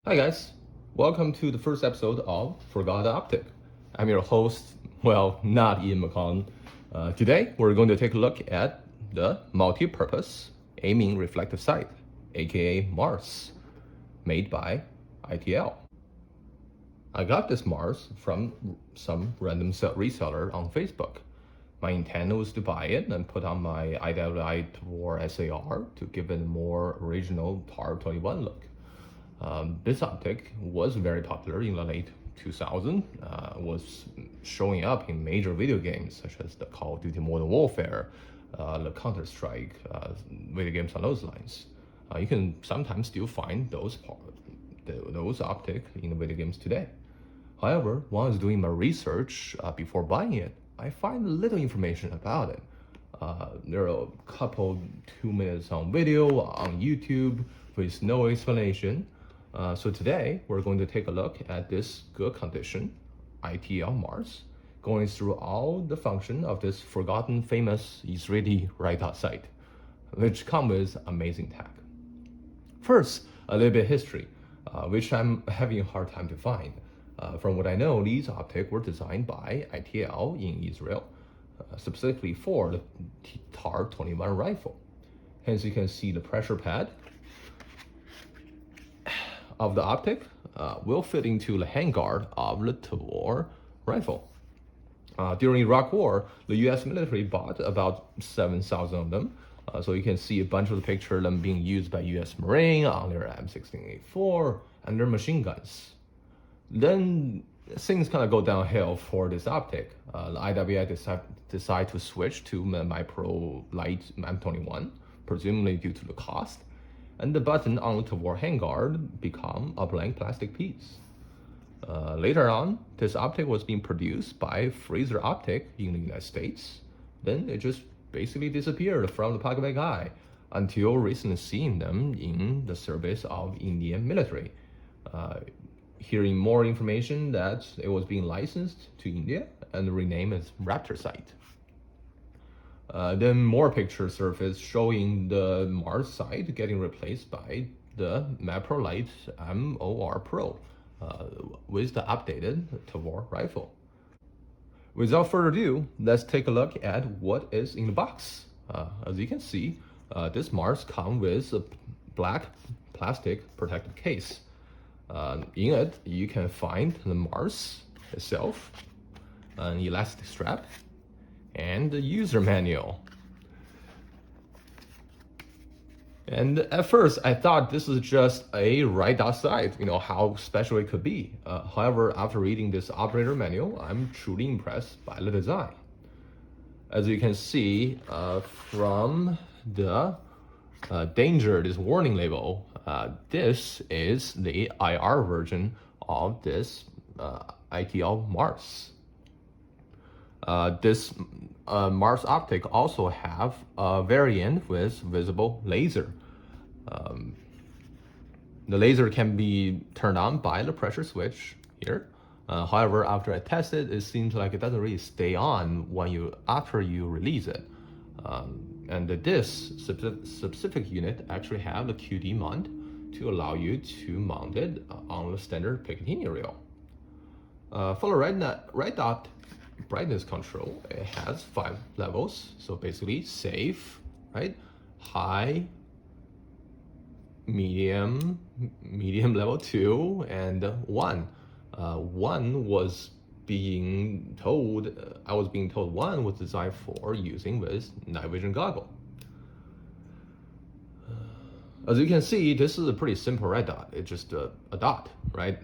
Hi guys, welcome to the first episode of Forgot the Optic. I'm your host, well, not Ian McCon. Today we're going to take a look at the multi-purpose aiming reflective sight, aka MARS, made by ITL. I got this MARS from some random reseller on Facebook. My intent was to buy it and put on my ITL or SAR to give it a more original TAR-21 look. This optic was very popular in the late 2000s, was showing up in major video games such as the Call of Duty Modern Warfare, the Counter-Strike, video games on those lines. You can sometimes still find those optic in the video games today. However, when I was doing my research before buying it, I find little information about it. There are a couple 2 minutes on video on YouTube with no explanation. So today we're going to take a look at this good condition ITL MARS, going through all the function of this forgotten famous Israeli radar sight, which come with amazing tech. First, a little bit history, which I'm having a hard time to find. From what I know, these optics were designed by ITL in Israel, specifically for the TAR-21 rifle. Hence, you can see the pressure pad of the optic will fit into the handguard of the Tavor rifle. During Iraq War, the US military bought about 7,000 of them. So you can see a bunch of the picture of them being used by US Marine on their M16A4 and their machine guns. Then things kind of go downhill for this optic. The IWI decide to switch to my Pro Light M21, presumably due to the cost. And the button on the Tavor handguard become a blank plastic piece. Later on, this optic was being produced by Fraser Optic in the United States. Then it just basically disappeared from the pocket eye until recently seeing them in the service of Indian military. Hearing more information that it was being licensed to India and renamed as Raptor sight. Then more pictures surfaced showing the MARS sight getting replaced by the Mapro Light MOR Pro with the updated Tavor rifle. Without further ado, let's take a look at what is in the box. As you can see, this MARS comes with a black plastic protective case. In it, you can find the MARS itself, an elastic strap, and the user manual. And at first, I thought this is just a radar sight, how special it could be. However, after reading this operator manual, I'm truly impressed by the design. As you can see from the danger, this warning label, this is the IR version of this ITL MARS. This MARS optic also have a variant with visible laser. The laser can be turned on by the pressure switch here. However, after I tested, it seems like it doesn't really stay on after you release it. And this specific unit actually have the QD mount to allow you to mount it on the standard Picatinny rail. For the red dot brightness control, it has 5 levels. So basically safe, right? High, medium level 2, and 1. 1 was being told, I was being told 1 was designed for using with night vision goggle. As you can see, this is a pretty simple red dot. It's just a dot, right?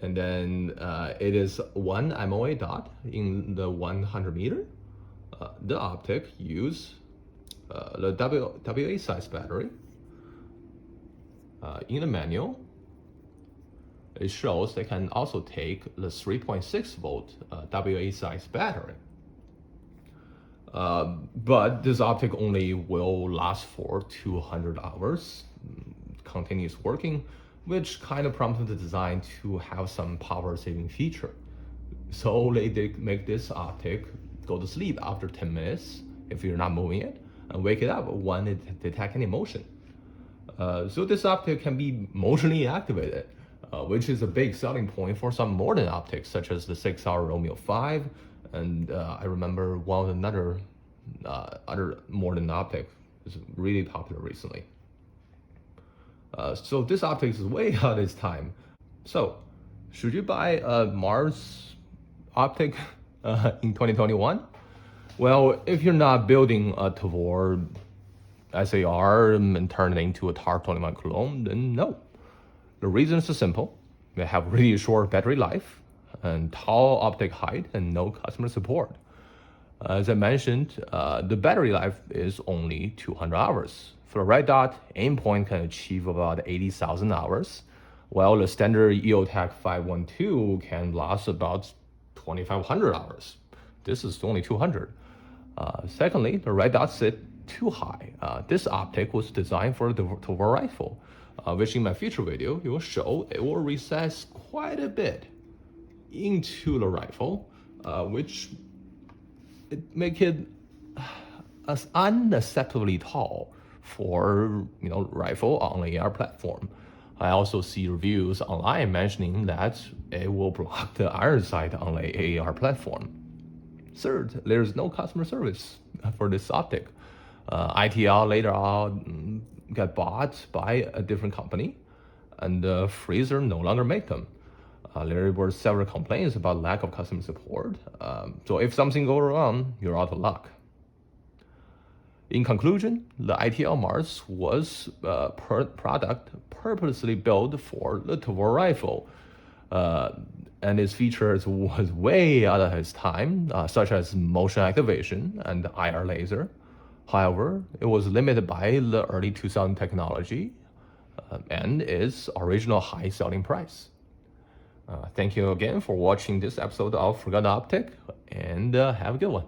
And then it is 1 MOA dot in the 100 meter. The optic use the WA size battery. In the manual, it shows they can also take the 3.6 volt WA size battery. But this optic only will last for 200 hours continuous working, which kind of prompted the design to have some power saving feature. So they did make this optic go to sleep after 10 minutes if you're not moving it, and wake it up when it detects any motion. So this optic can be motionally activated, which is a big selling point for some modern optics, such as the 6R Romeo 5, and I remember another modern optic is really popular recently. So this optic is way out of its time. So, should you buy a Mars optic in 2021? Well, if you're not building a Tavor SAR and turn it into a TAR 21 clone, then no. The reason is simple. They have really short battery life and tall optic height and no customer support. As I mentioned, the battery life is only 200 hours. For the red dot, aim point can achieve about 80,000 hours, while the standard EOTech 512 can last about 2,500 hours. This is only 200. Secondly, the red dot sit too high. This optic was designed for the Tavor rifle, which in my future video, it will show it will recess quite a bit into the rifle, which make it as unacceptably tall for rifle on the AR platform. I also see reviews online mentioning that it will block the iron sight on the AR platform. Third, there's no customer service for this optic. ITL later on got bought by a different company, and Freezer no longer make them. There were several complaints about lack of customer support. So if something goes wrong, you're out of luck. In conclusion, the ITL Mars was a product purposely built for the Tavor rifle, and its features was way out of its time, such as motion activation and IR laser. However, it was limited by the early 2000 technology and its original high selling price. Thank you again for watching this episode of Forgotten Optic, and have a good one.